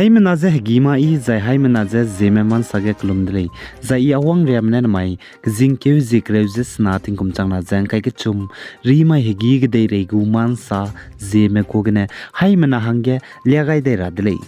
hai menaze gima I zai hai menaze zeme man sage klumdlei zai awang remnen mai kjing keu zikreuze snating kumchang na jang kai ke chum ri mai hegi gdei regu man sa zeme kogne hai mena hange liagai dei radlei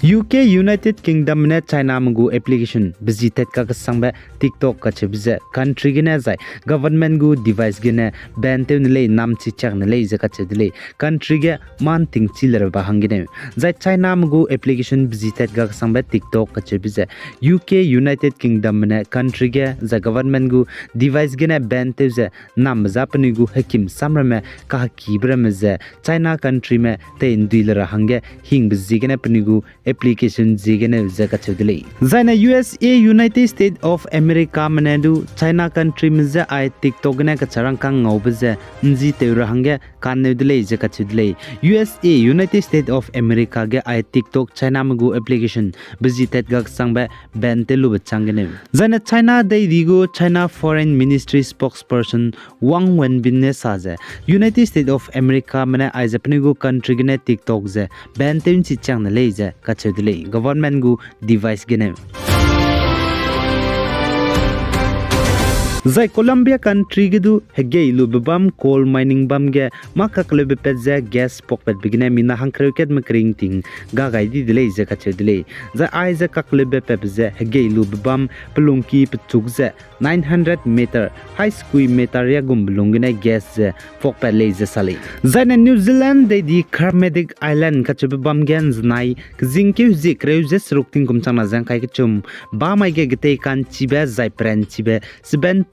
UK United Kingdom ne China mungu application visited ka sangbe TikTok ka chebze country gene zai government gu device gene ban te nle nam chi chak nle je ka chedle country ge man ting chiler ba hangine zai China mungu application visited ka sangbe TikTok ka chebze UK United Kingdom ne country ge zai government gu device gene ban te je nam zapni gu hakim samrame ka kibrame je China country me te induiler hange hing bzi gene pnigu application zigene zaka chudli zaina USA United States of America manedu China country mza I TikTok ne ka charang kang ngobze nji teura hange kanedle zaka chudli USA United States of America ge I TikTok China magu application visited ga sangba ban te lu changene zaina China dei digo China Foreign Ministry spokesperson Wang Wenbin ne saje United States of America mane I Japanese country ge ne TikTok ze ban te chi chang le je ka government gu device gene zai Colombia country gidu hege ilu bam coal mining bam ge makakle be pezza gas pokpet bigine mina hankreuket makring ting ga gai di delay ze ka chedle za ai za kakle be pezza hege ilu bam pelungki pchukze 900 meter high square meter ya gumblungine gas ze pokpet le ze sali zaina New Zealand de di Kermadec Island ka chebe bam gen znai kjingke zi kreuze srukting kumchang na jang kai chum ba mai ge gete kan chibe zai pren chibe 7.0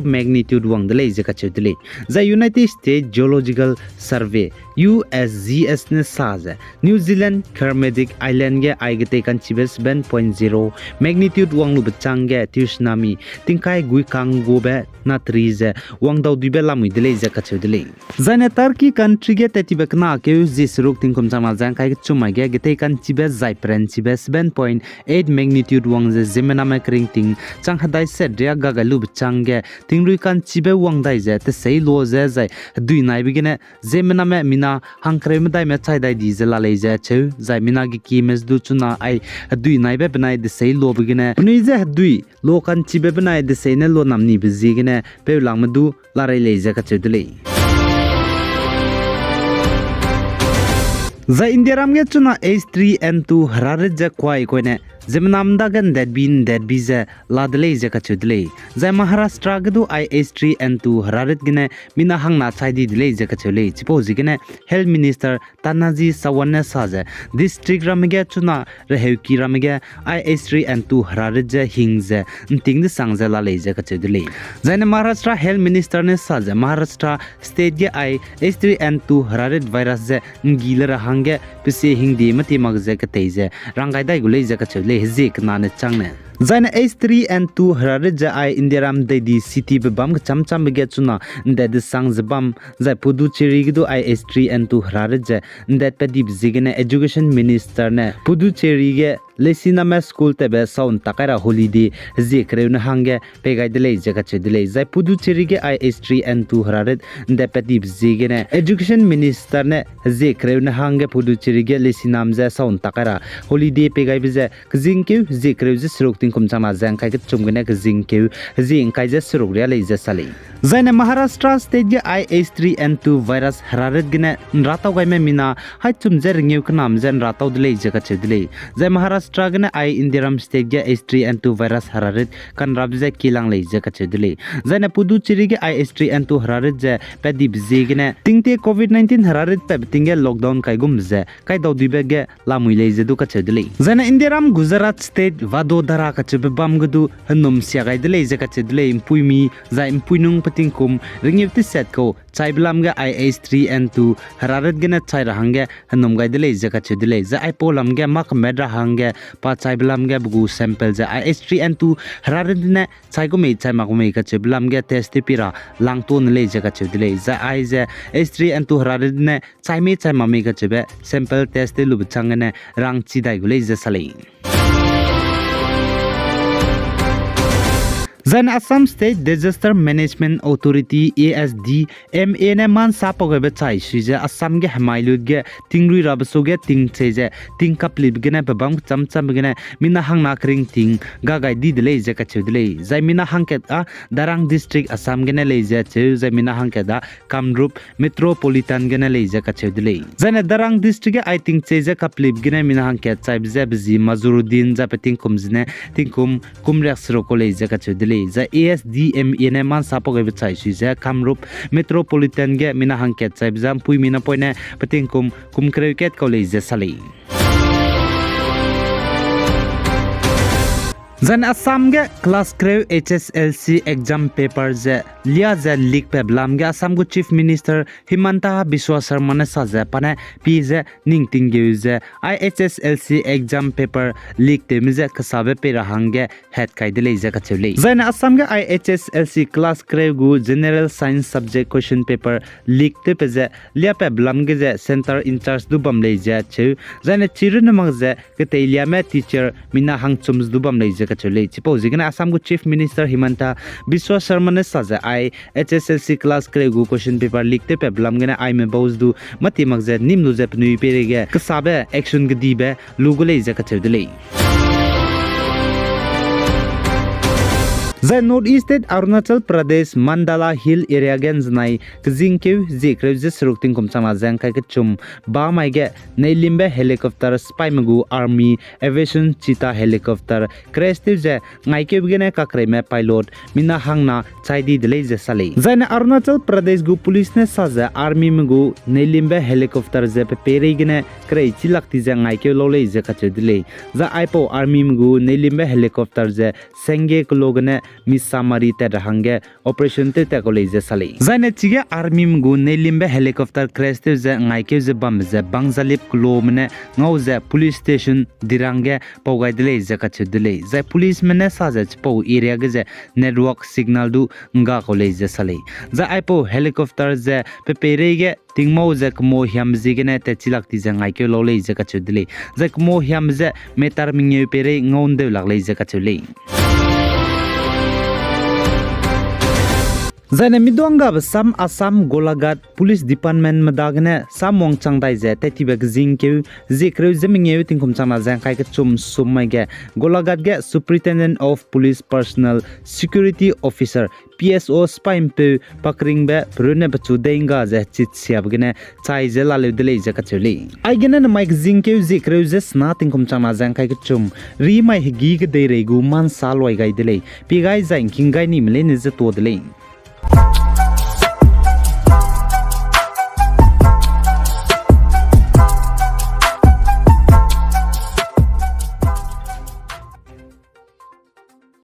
magnitude wang dele je ka chedle the United States Geological Survey USGS ne saze New Zealand Kermadec Island ge aigete kan chibe 7.0 magnitude wang lu bchang ge tsunami tingkai gui kang go be na trize wang daw dibe lamui dele je ka chedle zane Turkey country ge tetibe kna ke zi sruk ting kum chama jang kai chuma ge gete kan chibe zai pren chibe 7.8 magnitude wang je Zeme ma kring ting chang hadai se dia ga lu change tingrui kan chibe wang dai je te sei lo je zai dui nai bigine Zeme na me mina hangkre me dai me chai dai di je la le je che zai mina gi ki mes du chuna ai dui nai be banai de sei lo bigine nui je dui lo kan chibe banai de sei ne lo namni bi gine pe lang ma du la rai le je ka che dele za India ram ge chuna H3N2 harare je kwai koine Zemnam dagan that bize ladle je ka chudle za Maharashtra gdu IH3N2 hararit gine mina hangna chaidi dile je ka chule chipozi gine health minister Tanaji Sawane saje district ramge chuna reheuki ramge IH3N2 hararit je hingze ting de sangze la le je ka chudle za Maharashtra health minister ne saje Maharashtra state ge IH3N2 hararit virus je ngilera hange pise hingdi mati magze ka teje rangai dai gule je ka chule zik nane changne zaina H3N2 hararit ja I Indiaram de di city be bam cham cham ge chuna de de sang zabam za Puducherry gidu H3N2 hararit ja that pedib zigene education minister ne Puducherry ge lesina ma school te be sound takara holiday zikreu hange pegai de le jaga chedile za Puducherry ge H3N2 hararit de pedib zigene education minister ne zikreu hange Puducherry ge lesinam za sound takara holiday pegai be za kjingke zikreu sruk kumchama jang kai ke chumgene ke jingke jing kai je suruk ria le je sali zaina Maharashtra state ge IH3N2 virus hararit gene ratau gai me mina hai chumje ringeu knam jen ratau dile je ka chedile za Maharashtra gene I Indiaram state ge H3N2 virus hararit kan rabje kilang le je ka chedile zaina Puducherry ge IH3N2 hararit je pedi bje gene tingte COVID-19 hararit pe tinge lockdown kai gumje kai daw dibe ge lamui le je du ka chedile zaina Indiaram Gujarat state Vadodara kachebe bam gudu hanum siagai dele je kachedle impuimi za impuinung patingkum ringipti set ko chaiblam ga IH3N2 hararat gena chaira hange hanum gai dele je kachedle za ipolam ga mak medra hange pa chaiblam ga bugu sample za IH3N2 hararat ne chaigo me chai magume kacheblam ga test pira langton le je kachedle za ai je H3N2 hararat ne chaime chai mame kachebe sample test lu bchangane rang chidai gule je salai Zan Assam State Disaster Management Authority ASDMA ne man sapoge be chai shije Assam ge hamailud ge tingrui rabso ge ting cheje ting kaplib ge ne babam chamcham ge ne mina hang na kring ting ga gai di dele je ka chudle zai mina hang ke a Darang district Assam ge ne le je che zai mina hang ke da Kamrup metropolitan ge ne le je ka chudle zai ne Darang district ge I think cheje kaplib ge ne mina hang ke chai bje bzi Mazurudin za peting kum zne ting kum reksro ko le je ka chudle za ASDMA ne man sapoge be chai shije Kamrup metropolitan ge mina hang ke chai bjam pui mina poine peting kum kreket ko le je sali Zan Assam ge class crave HSLC exam paper je liya je leak pe blam ge Assam go chief minister Himanta Biswa Sharma ne sa je pane pi je ning ting ge je IHSLC exam paper leak te mi je khasabe pe rahang ge het kai de le je ka chule Zan Assam ge IHSLC class crave go general science subject question paper leak te pe je liya pe blam ge je center in charge du bam le je chu zan chiru ne mang je ke te liya me teacher mina hang chums du bam le je Chule chipo jigna Assam go chief minister Himanta Biswa Sharma ne saja IHSLC class kregu question paper leak te pe blam gena I me bows du mati magze nimnu jep nui perege kasabe action gdibe lugule je ka chudle The Northeast State Arunachal Pradesh Mandala Hill area gen znai kjingkew jikrew je surukting kumchama jang kai ke chum ba mai ge neilimbe helicopter spymagu army aviation cheetah helicopter crash te je ngai ke bgene kakrai me pilot mina hangna chaidi dele je sale zaina Arunachal Pradesh gu police ne saja army mgu neilimbe helicopter je pe pere gene krai chilakti je ngai ke lole je ka chedile za aipo army mgu neilimbe helicopter je senge klogene Misamari te rahange operation te ko leje sale zaine chige army mgu nelimbe helicopter crash te je ngai ke je bam je bangzalip klomne ngau je police station dirange pogai dele je ka chudle je police mene saje po area ge je network signal du nga ko leje sale za aipo helicopter je pepere ge tingmo je kmo hiam jigene te chilakti je ngai ke lo leje ka chudle je kmo hiam je metar mingye pere ngonde lag leje ka chule Zaine midwanga Sam Assam Golagat Police Department madagne samong changdai je tetibek jingkew jikrew jemingeu tingkum changna jang kai ke chum sumai ge Golagat ge Superintendent of Police Personnel Security Officer PSO spimpe pakring be prune bachu denga je chit siab gene chai je lalu dele je ka chuli ai gene na mike jingkew jikrew je sna tingkum changna jang kai ke chum ri mai higi ge de regu man salwai gai dele pi gai jang king gai ni mle ne je to dele